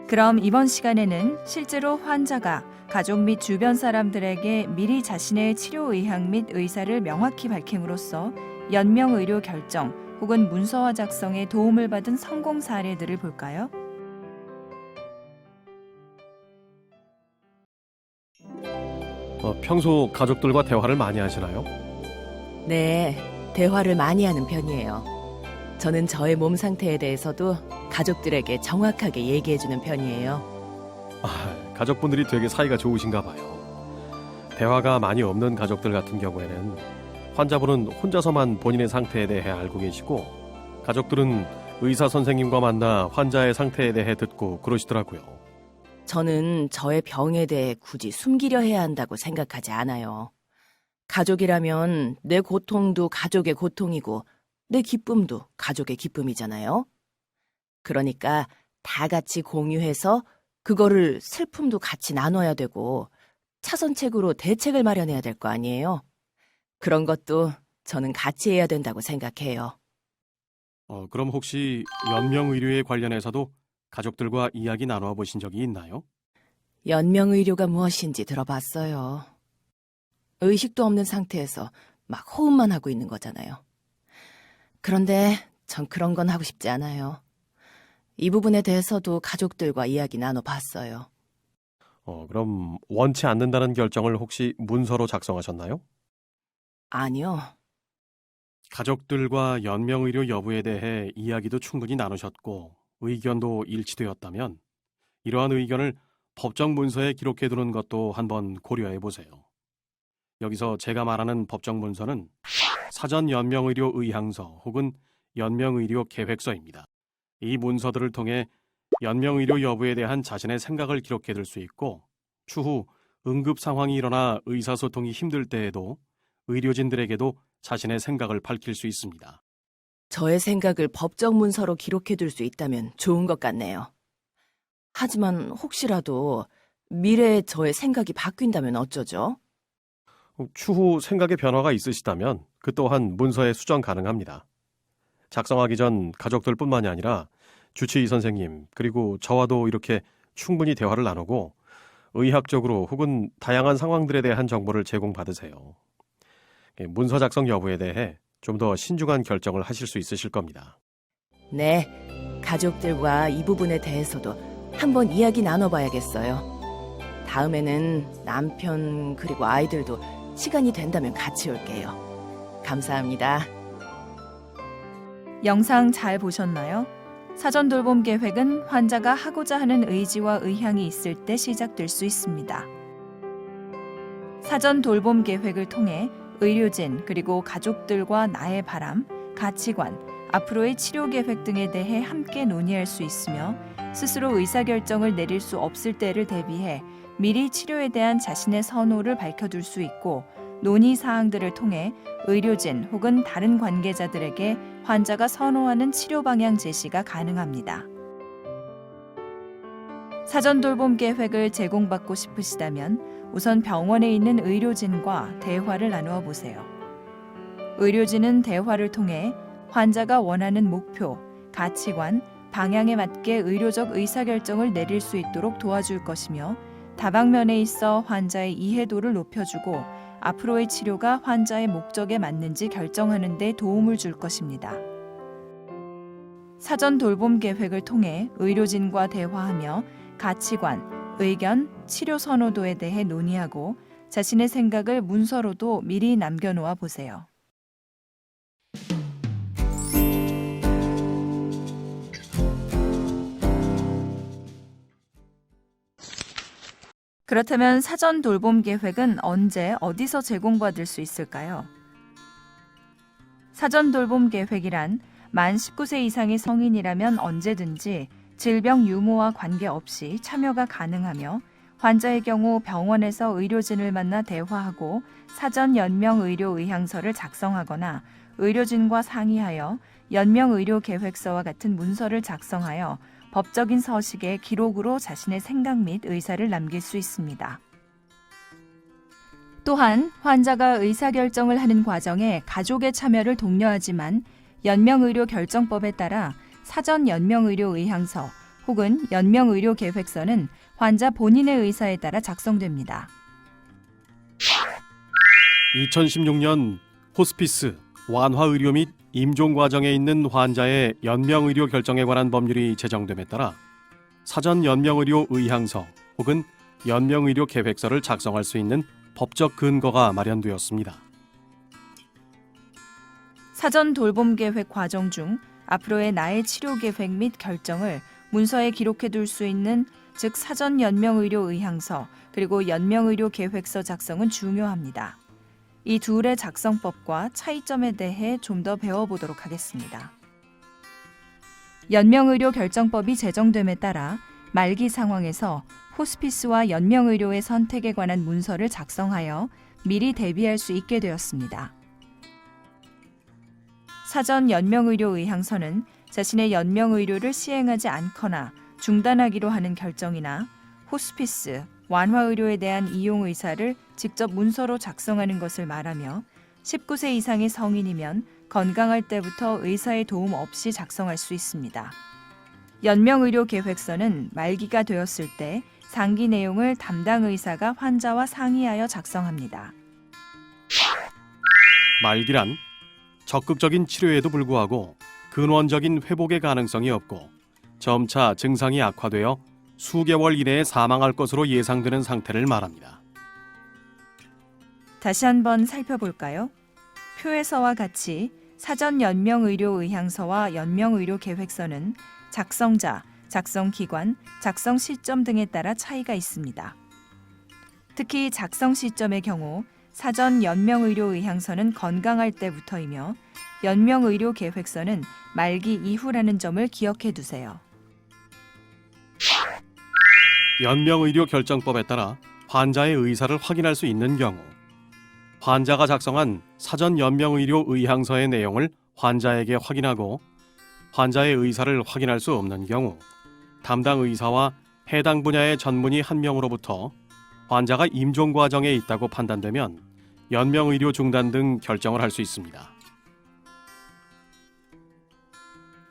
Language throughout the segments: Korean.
그럼 이번 시간에는 실제로 환자가 가족 및 주변 사람들에게 미리 자신의 치료 의향 및 의사를 명확히 밝힘으로써 연명의료 결정 혹은 문서화 작성에 도움을 받은 성공 사례들을 볼까요? 평소 가족들과 대화를 많이 하시나요? 네, 대화를 많이 하는 편이에요. 저는 저의 몸 상태에 대해서도 가족들에게 정확하게 얘기해주는 편이에요. 가족분들이 되게 사이가 좋으신가 봐요. 대화가 많이 없는 가족들 같은 경우에는 환자분은 혼자서만 본인의 상태에 대해 알고 계시고 가족들은 의사 선생님과 만나 환자의 상태에 대해 듣고 그러시더라고요. 저는 저의 병에 대해 굳이 숨기려 해야 한다고 생각하지 않아요. 가족이라면 내 고통도 가족의 고통이고 내 기쁨도 가족의 기쁨이잖아요. 그러니까 다 같이 공유해서 그거를 슬픔도 같이 나눠야 되고 차선책으로 대책을 마련해야 될 거 아니에요. 그런 것도 저는 같이 해야 된다고 생각해요. 그럼 혹시 연명의료에 관련해서도 가족들과 이야기 나눠 보신 적이 있나요? 연명의료가 무엇인지 들어봤어요. 의식도 없는 상태에서 막 호흡만 하고 있는 거잖아요. 그런데 전 그런 건 하고 싶지 않아요. 이 부분에 대해서도 가족들과 이야기 나눠봤어요. 그럼 원치 않는다는 결정을 혹시 문서로 작성하셨나요? 아니요. 가족들과 연명의료 여부에 대해 이야기도 충분히 나누셨고 의견도 일치되었다면 이러한 의견을 법정 문서에 기록해두는 것도 한번 고려해 보세요. 여기서 제가 말하는 법정 문서는 사전 연명의료 의향서 혹은 연명의료 계획서입니다. 이 문서들을 통해 연명의료 여부에 대한 자신의 생각을 기록해둘 수 있고 추후 응급 상황이 일어나 의사소통이 힘들 때에도 의료진들에게도 자신의 생각을 밝힐 수 있습니다. 저의 생각을 법정 문서로 기록해둘 수 있다면 좋은 것 같네요. 하지만 혹시라도 미래에 저의 생각이 바뀐다면 어쩌죠? 추후 생각의 변화가 있으시다면 그 또한 문서에 수정 가능합니다. 작성하기 전 가족들뿐만이 아니라 주치의 선생님 그리고 저와도 이렇게 충분히 대화를 나누고 의학적으로 혹은 다양한 상황들에 대한 정보를 제공받으세요. 문서 작성 여부에 대해 좀 더 신중한 결정을 하실 수 있으실 겁니다. 네, 가족들과 이 부분에 대해서도 한번 이야기 나눠봐야겠어요. 다음에는 남편 그리고 아이들도 시간이 된다면 같이 올게요. 감사합니다. 영상 잘 보셨나요? 사전 돌봄 계획은 환자가 하고자 하는 의지와 의향이 있을 때 시작될 수 있습니다. 사전 돌봄 계획을 통해 의료진 그리고 가족들과 나의 바람, 가치관, 앞으로의 치료 계획 등에 대해 함께 논의할 수 있으며 스스로 의사결정을 내릴 수 없을 때를 대비해 미리 치료에 대한 자신의 선호를 밝혀둘 수 있고 논의 사항들을 통해 의료진 혹은 다른 관계자들에게 환자가 선호하는 치료 방향 제시가 가능합니다. 사전 돌봄 계획을 제공받고 싶으시다면 우선 병원에 있는 의료진과 대화를 나누어 보세요. 의료진은 대화를 통해 환자가 원하는 목표, 가치관, 방향에 맞게 의료적 의사결정을 내릴 수 있도록 도와줄 것이며 다방면에 있어 환자의 이해도를 높여주고 앞으로의 치료가 환자의 목적에 맞는지 결정하는 데 도움을 줄 것입니다. 사전 돌봄 계획을 통해 의료진과 대화하며 가치관, 의견, 치료 선호도에 대해 논의하고 자신의 생각을 문서로도 미리 남겨놓아 보세요. 그렇다면 사전 돌봄 계획은 언제 어디서 제공받을 수 있을까요? 사전 돌봄 계획이란 만 19세 이상의 성인이라면 언제든지 질병 유무와 관계없이 참여가 가능하며 환자의 경우 병원에서 의료진을 만나 대화하고 사전 연명의료 의향서를 작성하거나 의료진과 상의하여 연명의료 계획서와 같은 문서를 작성하여 법적인 서식에 기록으로 자신의 생각 및 의사를 남길 수 있습니다. 또한 환자가 의사결정을 하는 과정에 가족의 참여를 독려하지만 연명의료 결정법에 따라 사전 연명의료 의향서 혹은 연명의료계획서는 환자 본인의 의사에 따라 작성됩니다. 2016년 호스피스, 완화의료 및 임종 과정에 있는 환자의 연명의료 결정에 관한 법률이 제정됨에 따라 사전 연명의료 의향서 혹은 연명의료 계획서를 작성할 수 있는 법적 근거가 마련되었습니다. 사전 돌봄 계획 과정 중 앞으로의 나의 치료 계획 및 결정을 문서에 기록해 둘 수 있는 즉 사전 연명의료 의향서 그리고 연명의료 계획서 작성은 중요합니다. 이 둘의 작성법과 차이점에 대해 좀 더 배워보도록 하겠습니다. 연명의료 결정법이 제정됨에 따라 말기 상황에서 호스피스와 연명의료의 선택에 관한 문서를 작성하여 미리 대비할 수 있게 되었습니다. 사전 연명의료 의향서는 자신의 연명의료를 시행하지 않거나 중단하기로 하는 결정이나 호스피스, 완화의료에 대한 이용 의사를 직접 문서로 작성하는 것을 말하며 19세 이상의 성인이면 건강할 때부터 의사의 도움 없이 작성할 수 있습니다. 연명의료 계획서는 말기가 되었을 때 상기 내용을 담당 의사가 환자와 상의하여 작성합니다. 말기란 적극적인 치료에도 불구하고 근원적인 회복의 가능성이 없고 점차 증상이 악화되어 수개월 이내에 사망할 것으로 예상되는 상태를 말합니다. 다시 한번 살펴볼까요? 표에서와 같이 사전 연명의료 의향서와 연명의료 계획서는 작성자, 작성 기관, 작성 시점 등에 따라 차이가 있습니다. 특히 작성 시점의 경우 사전 연명의료 의향서는 건강할 때부터이며 연명의료 계획서는 말기 이후라는 점을 기억해 두세요. 연명의료 결정법에 따라 환자의 의사를 확인할 수 있는 경우 환자가 작성한 사전 연명의료 의향서의 내용을 환자에게 확인하고 환자의 의사를 확인할 수 없는 경우 담당 의사와 해당 분야의 전문의 한 명으로부터 환자가 임종 과정에 있다고 판단되면 연명의료 중단 등 결정을 할 수 있습니다.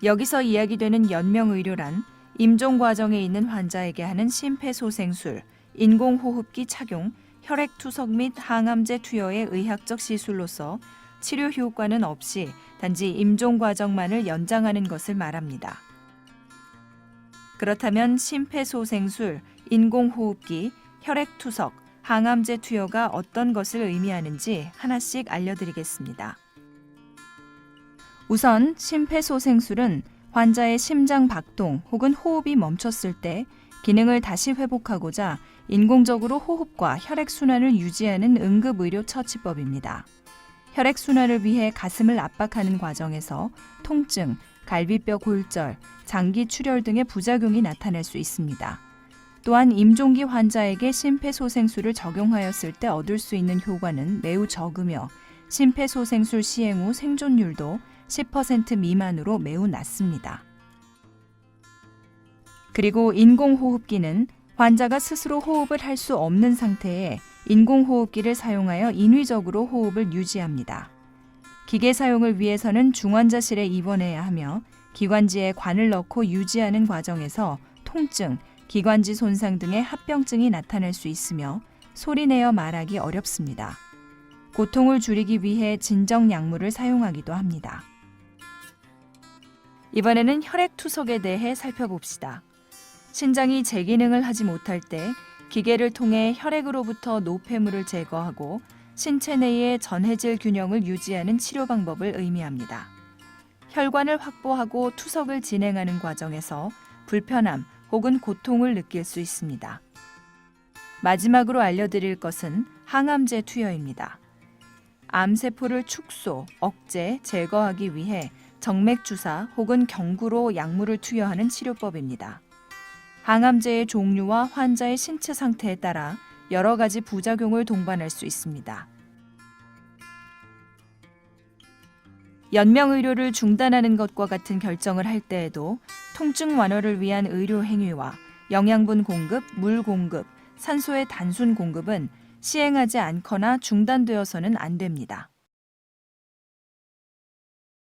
여기서 이야기되는 연명의료란 임종 과정에 있는 환자에게 하는 심폐소생술, 인공호흡기 착용, 혈액투석 및 항암제 투여의 의학적 시술로서 치료 효과는 없이 단지 임종 과정만을 연장하는 것을 말합니다. 그렇다면 심폐소생술, 인공호흡기, 혈액투석, 항암제 투여가 어떤 것을 의미하는지 하나씩 알려드리겠습니다. 우선 심폐소생술은 환자의 심장 박동 혹은 호흡이 멈췄을 때 기능을 다시 회복하고자 인공적으로 호흡과 혈액순환을 유지하는 응급의료 처치법입니다. 혈액순환을 위해 가슴을 압박하는 과정에서 통증, 갈비뼈 골절, 장기 출혈 등의 부작용이 나타날 수 있습니다. 또한 임종기 환자에게 심폐소생술을 적용하였을 때 얻을 수 있는 효과는 매우 적으며 심폐소생술 시행 후 생존율도 10% 미만으로 매우 낮습니다. 그리고 인공호흡기는 환자가 스스로 호흡을 할 수 없는 상태에 인공호흡기를 사용하여 인위적으로 호흡을 유지합니다. 기계 사용을 위해서는 중환자실에 입원해야 하며 기관지에 관을 넣고 유지하는 과정에서 통증, 기관지 손상 등의 합병증이 나타날 수 있으며 소리내어 말하기 어렵습니다. 고통을 줄이기 위해 진정 약물을 사용하기도 합니다. 이번에는 혈액투석에 대해 살펴봅시다. 신장이 제 기능을 하지 못할 때 기계를 통해 혈액으로부터 노폐물을 제거하고 신체 내의 전해질 균형을 유지하는 치료 방법을 의미합니다. 혈관을 확보하고 투석을 진행하는 과정에서 불편함 혹은 고통을 느낄 수 있습니다. 마지막으로 알려드릴 것은 항암제 투여입니다. 암세포를 축소, 억제, 제거하기 위해 정맥주사 혹은 경구로 약물을 투여하는 치료법입니다. 항암제의 종류와 환자의 신체 상태에 따라 여러 가지 부작용을 동반할 수 있습니다. 연명의료를 중단하는 것과 같은 결정을 할 때에도 통증 완화를 위한 의료 행위와 영양분 공급, 물 공급, 산소의 단순 공급은 시행하지 않거나 중단되어서는 안 됩니다.